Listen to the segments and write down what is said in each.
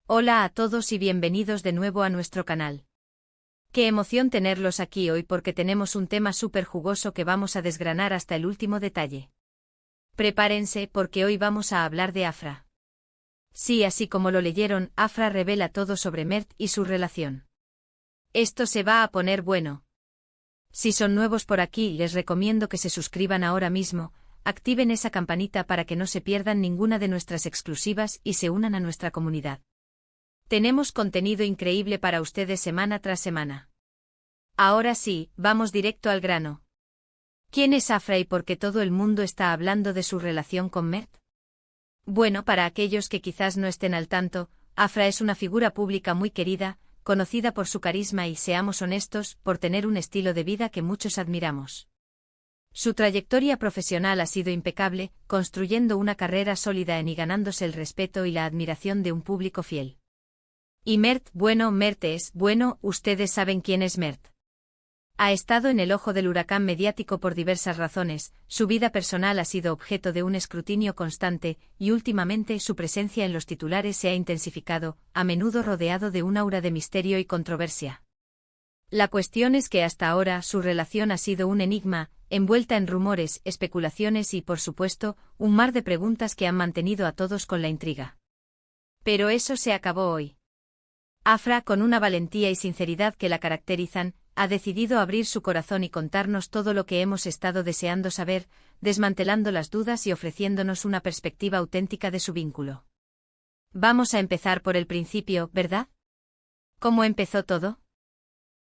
Hola a todos y bienvenidos de nuevo a nuestro canal. Qué emoción tenerlos aquí hoy porque tenemos un tema súper jugoso que vamos a desgranar hasta el último detalle. Prepárense porque hoy vamos a hablar de Afra. Sí, así como lo leyeron, Afra revela todo sobre Mert y su relación. Esto se va a poner bueno. Si son nuevos por aquí, les recomiendo que se suscriban ahora mismo, activen esa campanita para que no se pierdan ninguna de nuestras exclusivas y se unan a nuestra comunidad. Tenemos contenido increíble para ustedes semana tras semana. Ahora sí, vamos directo al grano. ¿Quién es Afra y por qué todo el mundo está hablando de su relación con Mert? Bueno, para aquellos que quizás no estén al tanto, Afra es una figura pública muy querida, conocida por su carisma y, seamos honestos, por tener un estilo de vida que muchos admiramos. Su trayectoria profesional ha sido impecable, construyendo una carrera sólida y ganándose el respeto y la admiración de un público fiel. Y Mert, ustedes saben quién es Mert. Ha estado en el ojo del huracán mediático por diversas razones, su vida personal ha sido objeto de un escrutinio constante, y últimamente su presencia en los titulares se ha intensificado, a menudo rodeado de un aura de misterio y controversia. La cuestión es que hasta ahora su relación ha sido un enigma, envuelta en rumores, especulaciones y, por supuesto, un mar de preguntas que han mantenido a todos con la intriga. Pero eso se acabó hoy. Afra, con una valentía y sinceridad que la caracterizan, ha decidido abrir su corazón y contarnos todo lo que hemos estado deseando saber, desmantelando las dudas y ofreciéndonos una perspectiva auténtica de su vínculo. Vamos a empezar por el principio, ¿verdad? ¿Cómo empezó todo?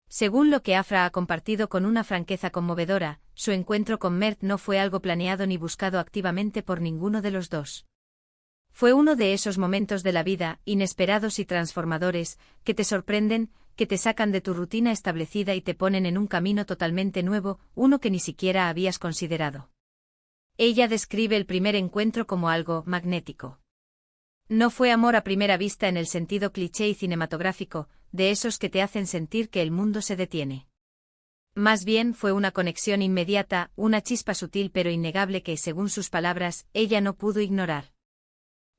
Según lo que Afra ha compartido con una franqueza conmovedora, su encuentro con Mert no fue algo planeado ni buscado activamente por ninguno de los dos. Fue uno de esos momentos de la vida, inesperados y transformadores, que te sorprenden, que te sacan de tu rutina establecida y te ponen en un camino totalmente nuevo, uno que ni siquiera habías considerado. Ella describe el primer encuentro como algo magnético. No fue amor a primera vista en el sentido cliché y cinematográfico, de esos que te hacen sentir que el mundo se detiene. Más bien fue una conexión inmediata, una chispa sutil pero innegable que, según sus palabras, ella no pudo ignorar.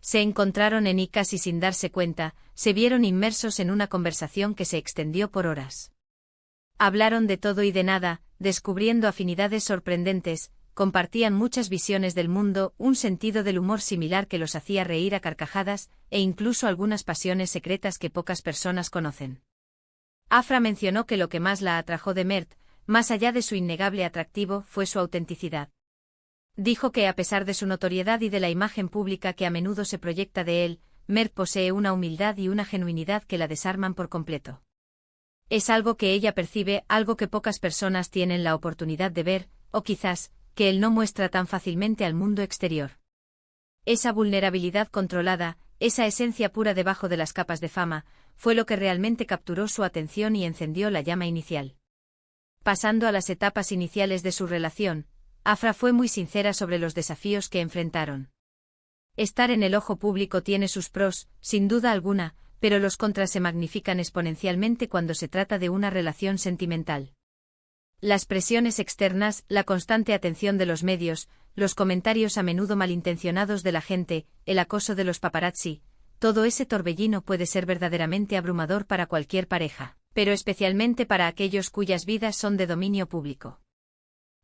Se encontraron y casi sin darse cuenta, se vieron inmersos en una conversación que se extendió por horas. Hablaron de todo y de nada, descubriendo afinidades sorprendentes, compartían muchas visiones del mundo, un sentido del humor similar que los hacía reír a carcajadas, e incluso algunas pasiones secretas que pocas personas conocen. Afra mencionó que lo que más la atrajo de Mert, más allá de su innegable atractivo, fue su autenticidad. Dijo que a pesar de su notoriedad y de la imagen pública que a menudo se proyecta de él, Mert posee una humildad y una genuinidad que la desarman por completo. Es algo que ella percibe, algo que pocas personas tienen la oportunidad de ver, o quizás, que él no muestra tan fácilmente al mundo exterior. Esa vulnerabilidad controlada, esa esencia pura debajo de las capas de fama, fue lo que realmente capturó su atención y encendió la llama inicial. Pasando a las etapas iniciales de su relación, Afra fue muy sincera sobre los desafíos que enfrentaron. Estar en el ojo público tiene sus pros, sin duda alguna, pero los contras se magnifican exponencialmente cuando se trata de una relación sentimental. Las presiones externas, la constante atención de los medios, los comentarios a menudo malintencionados de la gente, el acoso de los paparazzi, todo ese torbellino puede ser verdaderamente abrumador para cualquier pareja, pero especialmente para aquellos cuyas vidas son de dominio público.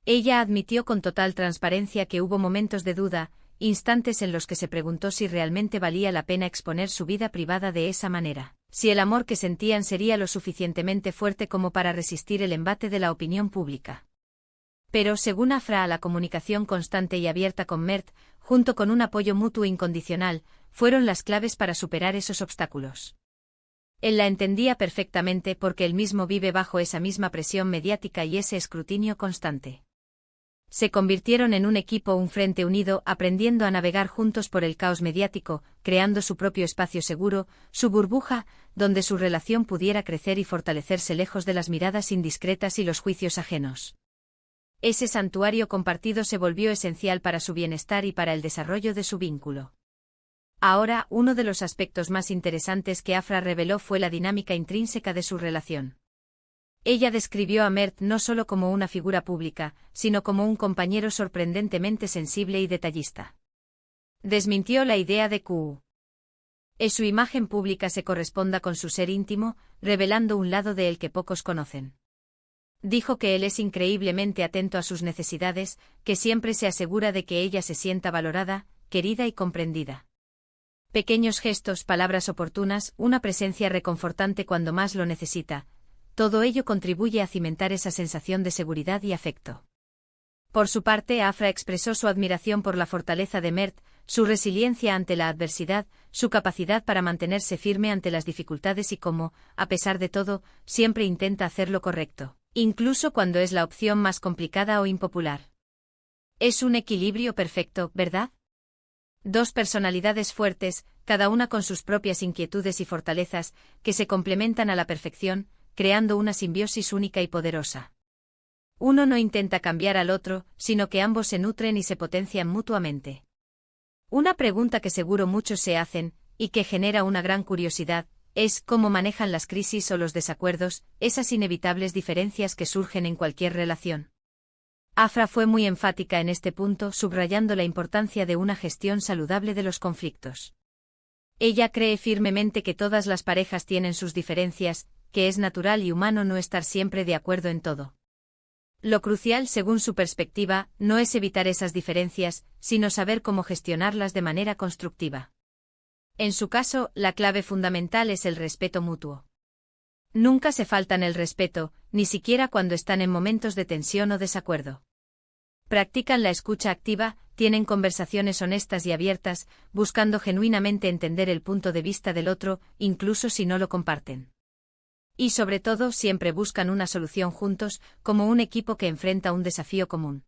Ella admitió con total transparencia que hubo momentos de duda, instantes en los que se preguntó si realmente valía la pena exponer su vida privada de esa manera, si el amor que sentían sería lo suficientemente fuerte como para resistir el embate de la opinión pública. Pero, según Afra, la comunicación constante y abierta con Mert, junto con un apoyo mutuo incondicional, fueron las claves para superar esos obstáculos. Él la entendía perfectamente porque él mismo vive bajo esa misma presión mediática y ese escrutinio constante. Se convirtieron en un equipo, un frente unido, aprendiendo a navegar juntos por el caos mediático, creando su propio espacio seguro, su burbuja, donde su relación pudiera crecer y fortalecerse lejos de las miradas indiscretas y los juicios ajenos. Ese santuario compartido se volvió esencial para su bienestar y para el desarrollo de su vínculo. Ahora, uno de los aspectos más interesantes que Afra reveló fue la dinámica intrínseca de su relación. Ella describió a Mert no solo como una figura pública, sino como un compañero sorprendentemente sensible y detallista. Desmintió la idea de que Su imagen pública se corresponda con su ser íntimo, revelando un lado de él que pocos conocen. Dijo que él es increíblemente atento a sus necesidades, que siempre se asegura de que ella se sienta valorada, querida y comprendida. Pequeños gestos, palabras oportunas, una presencia reconfortante cuando más lo necesita, todo ello contribuye a cimentar esa sensación de seguridad y afecto. Por su parte, Afra expresó su admiración por la fortaleza de Mert, su resiliencia ante la adversidad, su capacidad para mantenerse firme ante las dificultades y cómo, a pesar de todo, siempre intenta hacer lo correcto, incluso cuando es la opción más complicada o impopular. Es un equilibrio perfecto, ¿verdad? Dos personalidades fuertes, cada una con sus propias inquietudes y fortalezas, que se complementan a la perfección, creando una simbiosis única y poderosa. Uno no intenta cambiar al otro, sino que ambos se nutren y se potencian mutuamente. Una pregunta que seguro muchos se hacen, y que genera una gran curiosidad, es cómo manejan las crisis o los desacuerdos, esas inevitables diferencias que surgen en cualquier relación. Afra fue muy enfática en este punto, subrayando la importancia de una gestión saludable de los conflictos. Ella cree firmemente que todas las parejas tienen sus diferencias, que es natural y humano no estar siempre de acuerdo en todo. Lo crucial, según su perspectiva, no es evitar esas diferencias, sino saber cómo gestionarlas de manera constructiva. En su caso, la clave fundamental es el respeto mutuo. Nunca se faltan el respeto, ni siquiera cuando están en momentos de tensión o desacuerdo. Practican la escucha activa, tienen conversaciones honestas y abiertas, buscando genuinamente entender el punto de vista del otro, incluso si no lo comparten. Y sobre todo siempre buscan una solución juntos, como un equipo que enfrenta un desafío común.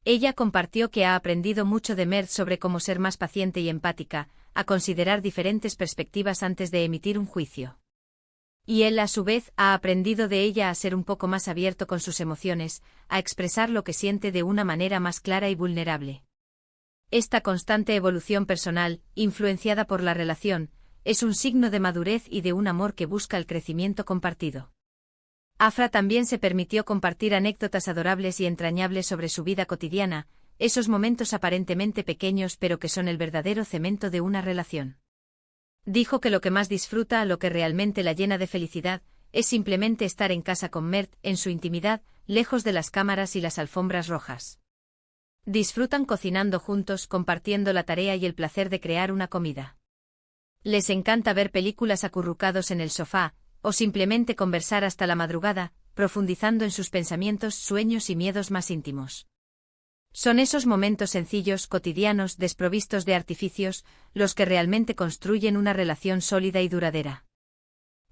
Ella compartió que ha aprendido mucho de Mert sobre cómo ser más paciente y empática, a considerar diferentes perspectivas antes de emitir un juicio. Y él a su vez ha aprendido de ella a ser un poco más abierto con sus emociones, a expresar lo que siente de una manera más clara y vulnerable. Esta constante evolución personal, influenciada por la relación, es un signo de madurez y de un amor que busca el crecimiento compartido. Afra también se permitió compartir anécdotas adorables y entrañables sobre su vida cotidiana, esos momentos aparentemente pequeños pero que son el verdadero cemento de una relación. Dijo que lo que más disfruta, lo que realmente la llena de felicidad, es simplemente estar en casa con Mert, en su intimidad, lejos de las cámaras y las alfombras rojas. Disfrutan cocinando juntos, compartiendo la tarea y el placer de crear una comida. Les encanta ver películas acurrucados en el sofá, o simplemente conversar hasta la madrugada, profundizando en sus pensamientos, sueños y miedos más íntimos. Son esos momentos sencillos, cotidianos, desprovistos de artificios, los que realmente construyen una relación sólida y duradera.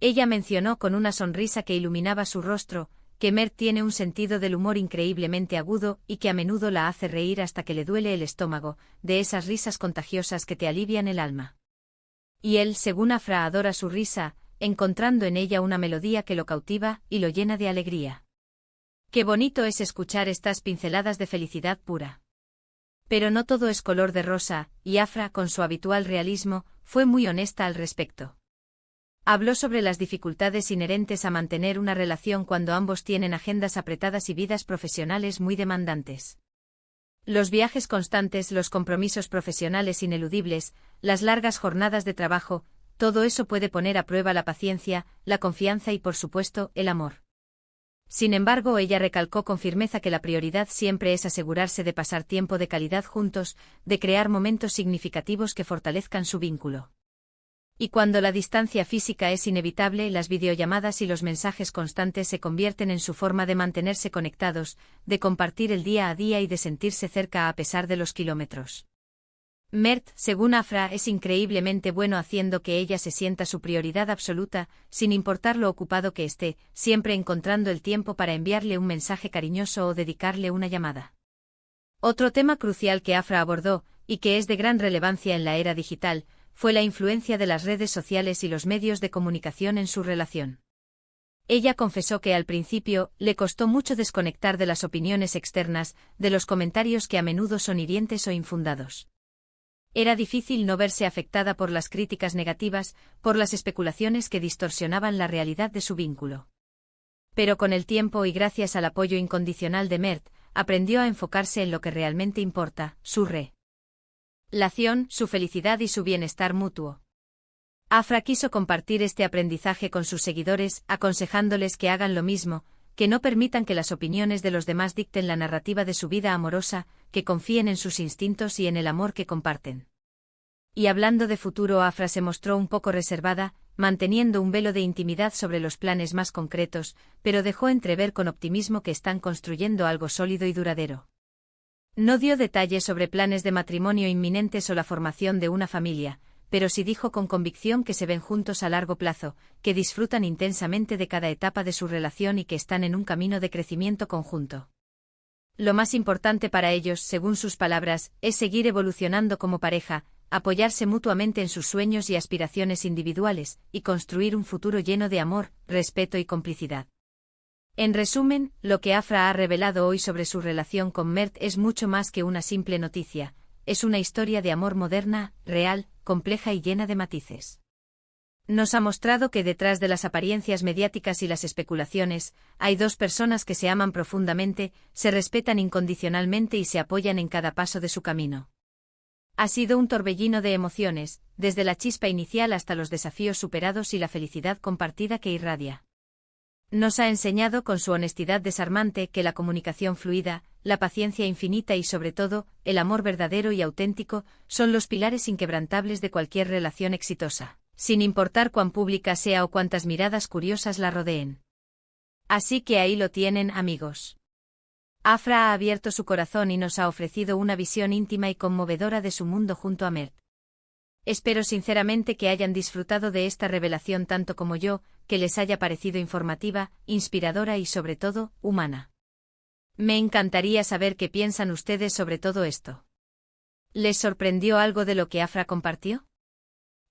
Ella mencionó con una sonrisa que iluminaba su rostro, que Mert tiene un sentido del humor increíblemente agudo y que a menudo la hace reír hasta que le duele el estómago, de esas risas contagiosas que te alivian el alma. Y él, según Afra, adora su risa, encontrando en ella una melodía que lo cautiva y lo llena de alegría. Qué bonito es escuchar estas pinceladas de felicidad pura. Pero no todo es color de rosa, y Afra, con su habitual realismo, fue muy honesta al respecto. Habló sobre las dificultades inherentes a mantener una relación cuando ambos tienen agendas apretadas y vidas profesionales muy demandantes. Los viajes constantes, los compromisos profesionales ineludibles, las largas jornadas de trabajo, todo eso puede poner a prueba la paciencia, la confianza y, por supuesto, el amor. Sin embargo, ella recalcó con firmeza que la prioridad siempre es asegurarse de pasar tiempo de calidad juntos, de crear momentos significativos que fortalezcan su vínculo. Y cuando la distancia física es inevitable, las videollamadas y los mensajes constantes se convierten en su forma de mantenerse conectados, de compartir el día a día y de sentirse cerca a pesar de los kilómetros. Mert, según Afra, es increíblemente bueno haciendo que ella se sienta su prioridad absoluta, sin importar lo ocupado que esté, siempre encontrando el tiempo para enviarle un mensaje cariñoso o dedicarle una llamada. Otro tema crucial que Afra abordó, y que es de gran relevancia en la era digital, fue la influencia de las redes sociales y los medios de comunicación en su relación. Ella confesó que al principio le costó mucho desconectar de las opiniones externas, de los comentarios que a menudo son hirientes o infundados. Era difícil no verse afectada por las críticas negativas, por las especulaciones que distorsionaban la realidad de su vínculo. Pero con el tiempo y gracias al apoyo incondicional de Mert, aprendió a enfocarse en lo que realmente importa, su relación, su felicidad y su bienestar mutuo. Afra quiso compartir este aprendizaje con sus seguidores, aconsejándoles que hagan lo mismo, que no permitan que las opiniones de los demás dicten la narrativa de su vida amorosa, que confíen en sus instintos y en el amor que comparten. Y hablando de futuro, Afra se mostró un poco reservada, manteniendo un velo de intimidad sobre los planes más concretos, pero dejó entrever con optimismo que están construyendo algo sólido y duradero. No dio detalles sobre planes de matrimonio inminentes o la formación de una familia, pero sí dijo con convicción que se ven juntos a largo plazo, que disfrutan intensamente de cada etapa de su relación y que están en un camino de crecimiento conjunto. Lo más importante para ellos, según sus palabras, es seguir evolucionando como pareja, apoyarse mutuamente en sus sueños y aspiraciones individuales, y construir un futuro lleno de amor, respeto y complicidad. En resumen, lo que Afra ha revelado hoy sobre su relación con Mert es mucho más que una simple noticia, es una historia de amor moderna, real, compleja y llena de matices. Nos ha mostrado que detrás de las apariencias mediáticas y las especulaciones, hay dos personas que se aman profundamente, se respetan incondicionalmente y se apoyan en cada paso de su camino. Ha sido un torbellino de emociones, desde la chispa inicial hasta los desafíos superados y la felicidad compartida que irradia. Nos ha enseñado con su honestidad desarmante que la comunicación fluida, la paciencia infinita y sobre todo, el amor verdadero y auténtico, son los pilares inquebrantables de cualquier relación exitosa, sin importar cuán pública sea o cuántas miradas curiosas la rodeen. Así que ahí lo tienen, amigos. Afra ha abierto su corazón y nos ha ofrecido una visión íntima y conmovedora de su mundo junto a Mert. Espero sinceramente que hayan disfrutado de esta revelación tanto como yo, que les haya parecido informativa, inspiradora y sobre todo, humana. Me encantaría saber qué piensan ustedes sobre todo esto. ¿Les sorprendió algo de lo que Afra compartió?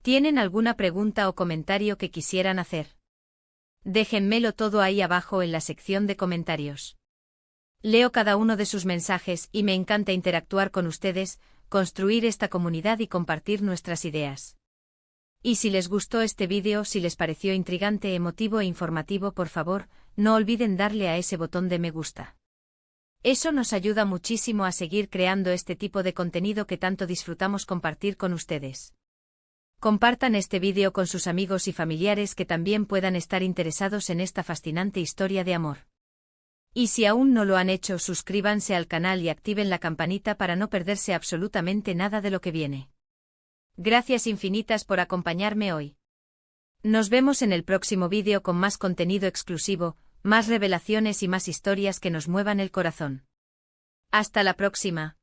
¿Tienen alguna pregunta o comentario que quisieran hacer? Déjenmelo todo ahí abajo en la sección de comentarios. Leo cada uno de sus mensajes y me encanta interactuar con ustedes, construir esta comunidad y compartir nuestras ideas. Y si les gustó este vídeo, si les pareció intrigante, emotivo e informativo, por favor, no olviden darle a ese botón de me gusta. Eso nos ayuda muchísimo a seguir creando este tipo de contenido que tanto disfrutamos compartir con ustedes. Compartan este vídeo con sus amigos y familiares que también puedan estar interesados en esta fascinante historia de amor. Y si aún no lo han hecho, suscríbanse al canal y activen la campanita para no perderse absolutamente nada de lo que viene. Gracias infinitas por acompañarme hoy. Nos vemos en el próximo vídeo con más contenido exclusivo, más revelaciones y más historias que nos muevan el corazón. Hasta la próxima.